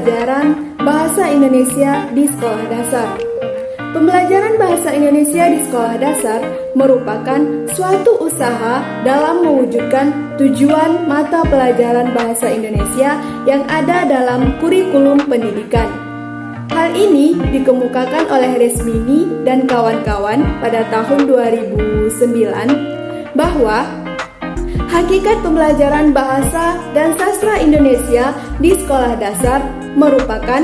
pembelajaran bahasa Indonesia di sekolah dasar. Pembelajaran bahasa Indonesia di sekolah dasar merupakan suatu usaha dalam mewujudkan tujuan mata pelajaran bahasa Indonesia yang ada dalam kurikulum pendidikan. Hal ini dikemukakan oleh Resmini dan kawan-kawan pada tahun 2009 bahwa hakikat pembelajaran bahasa dan sastra Indonesia di sekolah dasar merupakan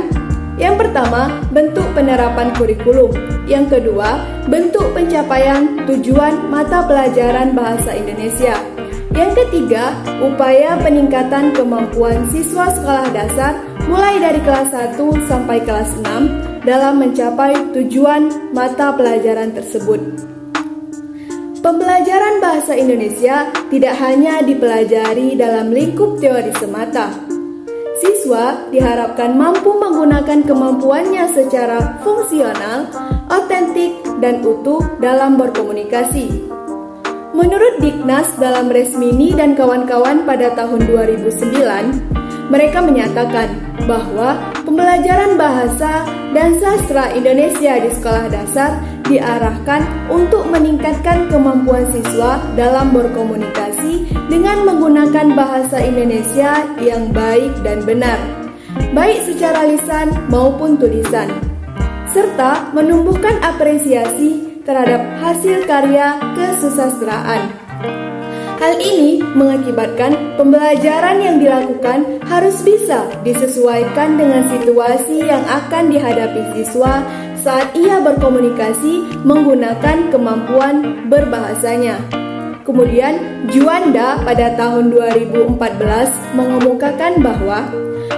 yang pertama, bentuk penerapan kurikulum. Yang kedua, bentuk pencapaian tujuan mata pelajaran bahasa Indonesia. Yang ketiga, upaya peningkatan kemampuan siswa sekolah dasar mulai dari kelas 1 sampai kelas 6 dalam mencapai tujuan mata pelajaran tersebut. Pembelajaran bahasa Indonesia tidak hanya dipelajari dalam lingkup teori semata. Siswa diharapkan mampu menggunakan kemampuannya secara fungsional, otentik, dan utuh dalam berkomunikasi. Menurut Diknas dalam Resmini dan kawan-kawan pada tahun 2009, mereka menyatakan bahwa pembelajaran bahasa dan sastra Indonesia di sekolah dasar diarahkan untuk meningkatkan kemampuan siswa dalam berkomunikasi dengan menggunakan bahasa Indonesia yang baik dan benar, baik secara lisan maupun tulisan, serta menumbuhkan apresiasi terhadap hasil karya kesusastraan. Hal ini mengakibatkan pembelajaran yang dilakukan harus bisa disesuaikan dengan situasi yang akan dihadapi siswa saat ia berkomunikasi menggunakan kemampuan berbahasanya. Kemudian, Juanda pada tahun 2014 mengemukakan bahwa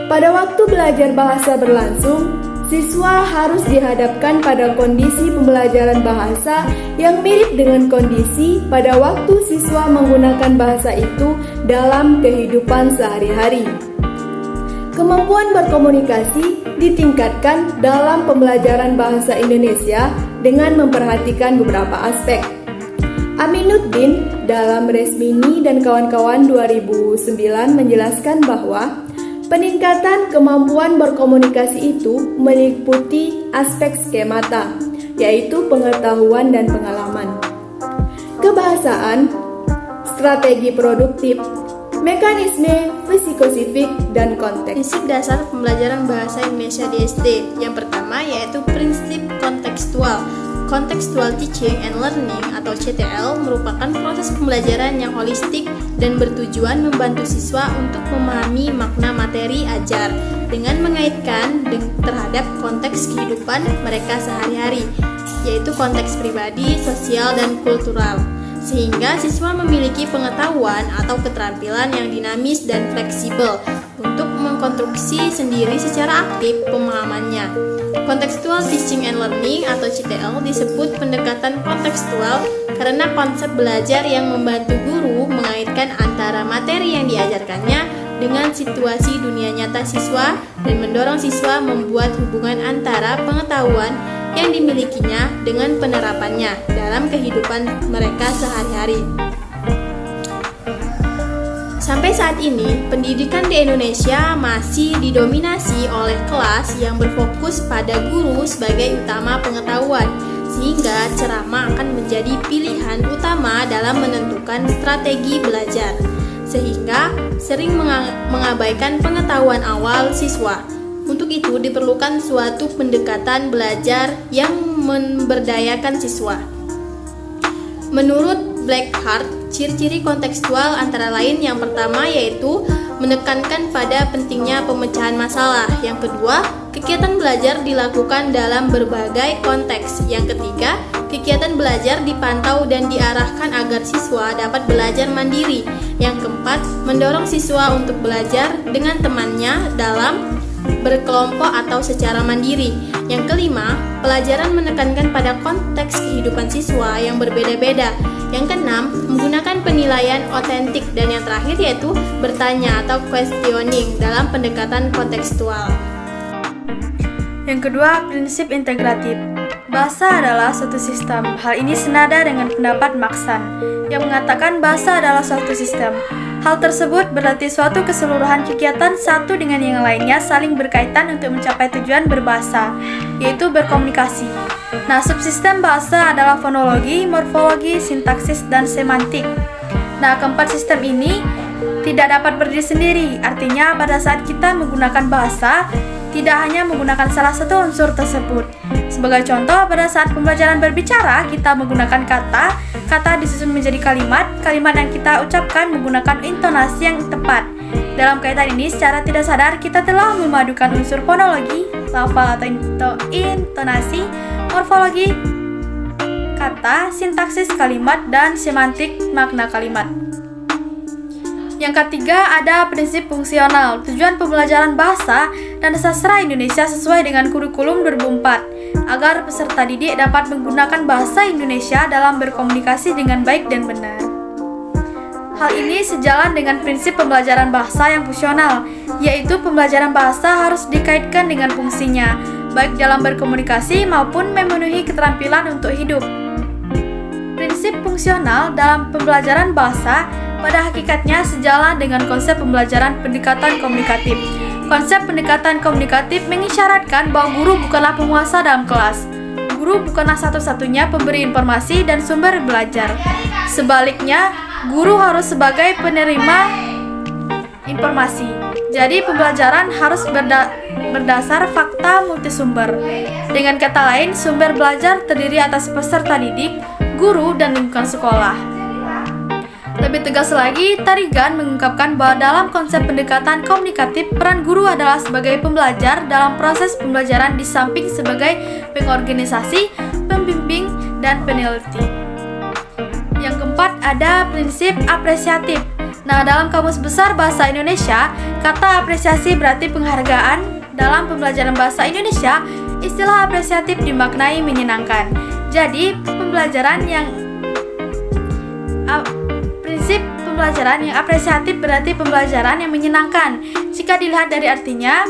pada waktu belajar bahasa berlangsung, siswa harus dihadapkan pada kondisi pembelajaran bahasa yang mirip dengan kondisi pada waktu siswa menggunakan bahasa itu dalam kehidupan sehari-hari. Kemampuan berkomunikasi ditingkatkan dalam pembelajaran bahasa Indonesia dengan memperhatikan beberapa aspek. Aminuddin dalam Resmini dan kawan-kawan 2009 menjelaskan bahwa peningkatan kemampuan berkomunikasi itu meliputi aspek skemata, yaitu pengetahuan dan pengalaman, kebahasaan, strategi produktif, mekanisme psikosifik, dan konteks. Prinsip dasar pembelajaran bahasa Indonesia di SD. Yang pertama yaitu prinsip kontekstual. Contextual Teaching and Learning atau CTL merupakan proses pembelajaran yang holistik dan bertujuan membantu siswa untuk memahami makna materi ajar dengan mengaitkan terhadap konteks kehidupan mereka sehari-hari, yaitu konteks pribadi, sosial, dan kultural, sehingga siswa memiliki pengetahuan atau keterampilan yang dinamis dan fleksibel untuk mengkonstruksi sendiri secara aktif pemahamannya. Contextual Teaching and Learning atau CTL disebut pendekatan kontekstual karena konsep belajar yang membantu guru mengaitkan antara materi yang diajarkannya dengan situasi dunia nyata siswa dan mendorong siswa membuat hubungan antara pengetahuan yang dimilikinya dengan penerapannya dalam kehidupan mereka sehari-hari. Sampai saat ini, pendidikan di Indonesia masih didominasi oleh kelas yang berfokus pada guru sebagai utama pengetahuan, sehingga ceramah akan menjadi pilihan utama dalam menentukan strategi belajar, sehingga sering mengabaikan pengetahuan awal siswa. Untuk itu diperlukan suatu pendekatan belajar yang memberdayakan siswa. Menurut Blackhart, ciri-ciri kontekstual antara lain yang pertama yaitu menekankan pada pentingnya pemecahan masalah. Yang kedua, kegiatan belajar dilakukan dalam berbagai konteks. Yang ketiga, kegiatan belajar dipantau dan diarahkan agar siswa dapat belajar mandiri. Yang keempat, mendorong siswa untuk belajar dengan temannya dalam berkelompok atau secara mandiri. Yang kelima, pelajaran menekankan pada konteks kehidupan siswa yang berbeda-beda. Yang keenam, menggunakan penilaian otentik. Dan yang terakhir yaitu bertanya atau questioning dalam pendekatan kontekstual. Yang kedua, prinsip integratif. Bahasa adalah suatu sistem. Hal ini senada dengan pendapat Max Sun yang mengatakan bahasa adalah suatu sistem. Hal tersebut berarti suatu keseluruhan kegiatan satu dengan yang lainnya saling berkaitan untuk mencapai tujuan berbahasa, yaitu berkomunikasi. Nah, subsistem bahasa adalah fonologi, morfologi, sintaksis, dan semantik. Nah, keempat sistem ini tidak dapat berdiri sendiri, artinya pada saat kita menggunakan bahasa, tidak hanya menggunakan salah satu unsur tersebut. Sebagai contoh, pada saat pembelajaran berbicara, kita menggunakan kata disusun menjadi kalimat yang kita ucapkan menggunakan intonasi yang tepat. Dalam kaitan ini, secara tidak sadar, kita telah memadukan unsur fonologi, lafal atau intonasi, morfologi, kata, sintaksis kalimat, dan semantik makna kalimat. Yang ketiga, ada prinsip fungsional, tujuan pembelajaran bahasa dan sastra Indonesia sesuai dengan kurikulum 2004, agar peserta didik dapat menggunakan bahasa Indonesia dalam berkomunikasi dengan baik dan benar. Hal ini sejalan dengan prinsip pembelajaran bahasa yang fungsional, yaitu pembelajaran bahasa harus dikaitkan dengan fungsinya, baik dalam berkomunikasi maupun memenuhi keterampilan untuk hidup. Prinsip fungsional dalam pembelajaran bahasa pada hakikatnya sejalan dengan konsep pembelajaran pendekatan komunikatif. Konsep pendekatan komunikatif mengisyaratkan bahwa guru bukanlah penguasa dalam kelas. Guru bukanlah satu-satunya pemberi informasi dan sumber belajar. Sebaliknya, guru harus sebagai penerima informasi. Jadi, pembelajaran harus berdasar fakta multisumber. Dengan kata lain, sumber belajar terdiri atas peserta didik, guru, dan lingkungan sekolah. Lebih tegas lagi, Tarigan mengungkapkan bahwa dalam konsep pendekatan komunikatif, peran guru adalah sebagai pembelajar dalam proses pembelajaran di samping sebagai pengorganisasi, pembimbing, dan peneliti. Yang keempat, ada prinsip apresiatif. Nah, dalam Kamus Besar Bahasa Indonesia, kata apresiasi berarti penghargaan. Dalam pembelajaran bahasa Indonesia, istilah apresiatif dimaknai menyenangkan. Jadi, prinsip pembelajaran yang apresiatif berarti pembelajaran yang menyenangkan. Jika dilihat dari artinya,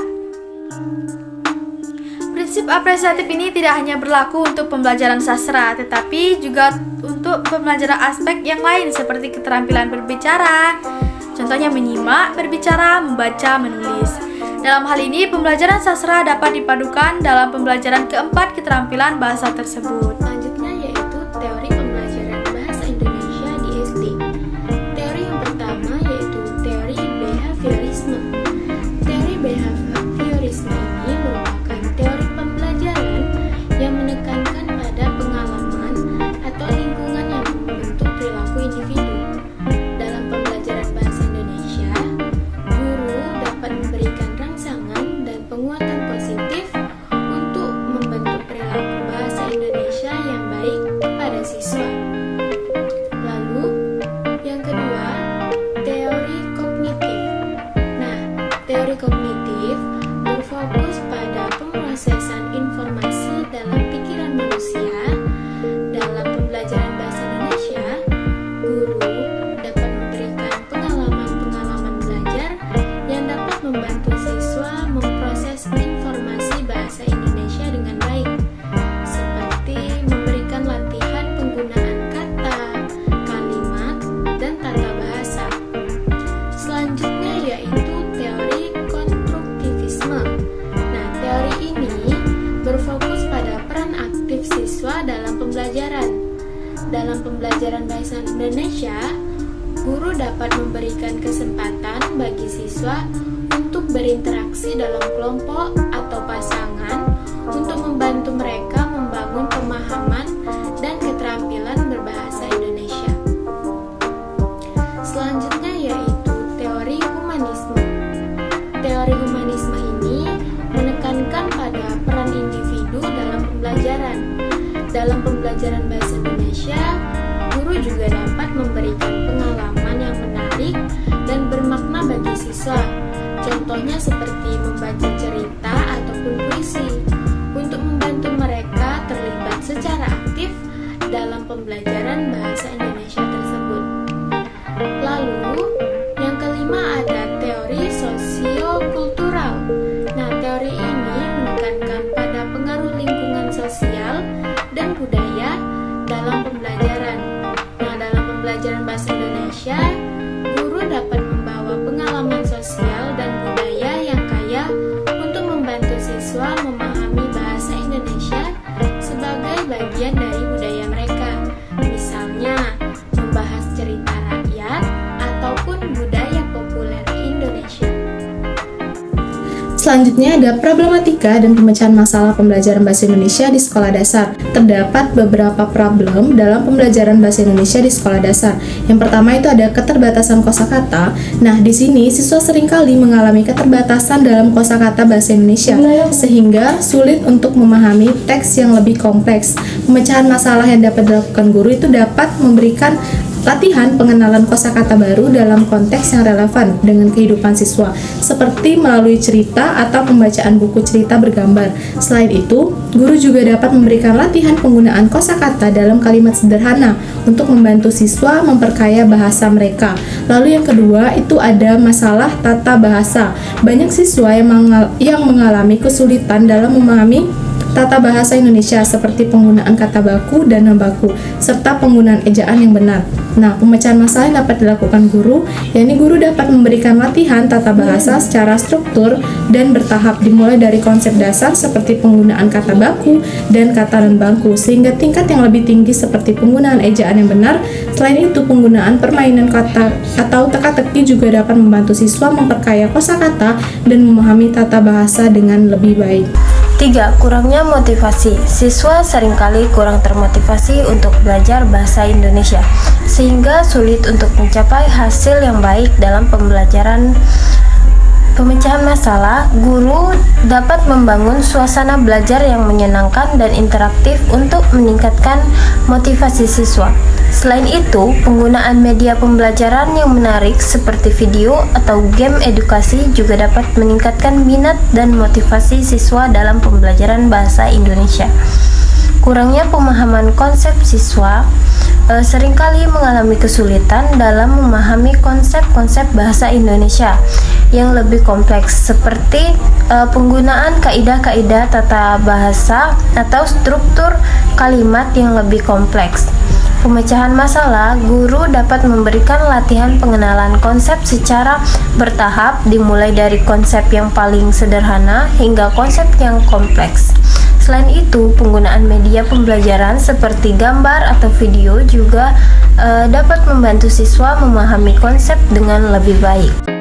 prinsip apresiatif ini tidak hanya berlaku untuk pembelajaran sastra, tetapi juga untuk pembelajaran aspek yang lain seperti keterampilan berbicara. Contohnya menyimak, berbicara, membaca, menulis. Dalam hal ini, pembelajaran sastra dapat dipadukan dalam pembelajaran keempat keterampilan bahasa tersebut. Selanjutnya yaitu teori pembelajaran bahasa Indonesia di SD. Teori yang pertama yaitu teori behaviorisme. Teori behaviorisme ini merupakan teori pembelajaran yang menekankan pada pengalaman atau lingkungan yang membentuk perilaku individu. Dalam pembelajaran bahasa Indonesia, guru dapat memberikan rangsangan dan penguatan positif untuk membentuk perilaku bahasa Indonesia yang baik kepada siswa. Lalu, yang kedua, teori kognitif. Nah, teori kognitif berfokus pada pemrosesan informasi dalam pikiran manusia. Dalam pembelajaran bahasa Indonesia, guru dapat memberikan pengalaman-pengalaman belajar yang dapat membantu siswa memproses informasi bahasa Indonesia dengan baik, seperti memberikan latihan penggunaan kata, kalimat, dan tata bahasa. Selanjutnya yaitu teori konstruktivisme. Nah, teori ini berfokus pada peran aktif siswa dalam pembelajaran. Dalam pembelajaran bahasa Indonesia, guru dapat memberikan kesempatan bagi siswa untuk berinteraksi dalam kelompok atau pasangan untuk membantu mereka membangun pemahaman dan keterampilan berbahasa Indonesia. Selanjutnya yaitu teori humanisme. Teori humanisme ini menekankan pada peran individu dalam pembelajaran. Dalam pembelajaran bahasa Indonesia, guru juga dapat memberikan pengalaman yang menarik dan bermakna bagi siswa. Contohnya seperti membaca cerita ataupun puisi untuk membantu mereka terlibat secara aktif dalam pembelajaran bahasa Indonesia tersebut. Lalu, yang kelima ada teori sosiokultural. Nah, teori ini menekankan pada pengaruh lingkungan sosial dan budaya dalam pembelajaran. Nah, dalam pembelajaran bahasa Indonesia, guru dapat Selanjutnya ada problematika dan pemecahan masalah pembelajaran bahasa Indonesia di sekolah dasar. Terdapat beberapa problem dalam pembelajaran bahasa Indonesia di sekolah dasar. Yang pertama itu ada keterbatasan kosakata. Nah, di sini siswa seringkali mengalami keterbatasan dalam kosakata bahasa Indonesia sehingga sulit untuk memahami teks yang lebih kompleks. Pemecahan masalah yang dapat dilakukan guru itu dapat memberikan latihan pengenalan kosakata baru dalam konteks yang relevan dengan kehidupan siswa, seperti melalui cerita atau pembacaan buku cerita bergambar. Selain itu, guru juga dapat memberikan latihan penggunaan kosakata dalam kalimat sederhana untuk membantu siswa memperkaya bahasa mereka. Lalu yang kedua itu ada masalah tata bahasa. Banyak siswa yang mengalami kesulitan dalam memahami tata bahasa Indonesia seperti penggunaan kata baku dan nambaku serta penggunaan ejaan yang benar. Nah, pemecahan masalah yang dapat dilakukan guru, yakni guru dapat memberikan latihan tata bahasa secara struktur dan bertahap dimulai dari konsep dasar seperti penggunaan kata baku dan kata nambaku sehingga tingkat yang lebih tinggi seperti penggunaan ejaan yang benar. Selain itu, penggunaan permainan kata atau teka-teki juga dapat membantu siswa memperkaya kosakata dan memahami tata bahasa dengan lebih baik. 3. Kurangnya motivasi. Siswa seringkali kurang termotivasi untuk belajar bahasa Indonesia, sehingga sulit untuk mencapai hasil yang baik dalam pembelajaran. Pemecahan masalah, guru dapat membangun suasana belajar yang menyenangkan dan interaktif untuk meningkatkan motivasi siswa. Selain itu, penggunaan media pembelajaran yang menarik seperti video atau game edukasi juga dapat meningkatkan minat dan motivasi siswa dalam pembelajaran bahasa Indonesia. Kurangnya pemahaman konsep siswa seringkali mengalami kesulitan dalam memahami konsep-konsep bahasa Indonesia yang lebih kompleks seperti penggunaan kaidah-kaidah tata bahasa atau struktur kalimat yang lebih kompleks. Pemecahan masalah, guru dapat memberikan latihan pengenalan konsep secara bertahap dimulai dari konsep yang paling sederhana hingga konsep yang kompleks. Selain itu, penggunaan media pembelajaran seperti gambar atau video juga dapat membantu siswa memahami konsep dengan lebih baik.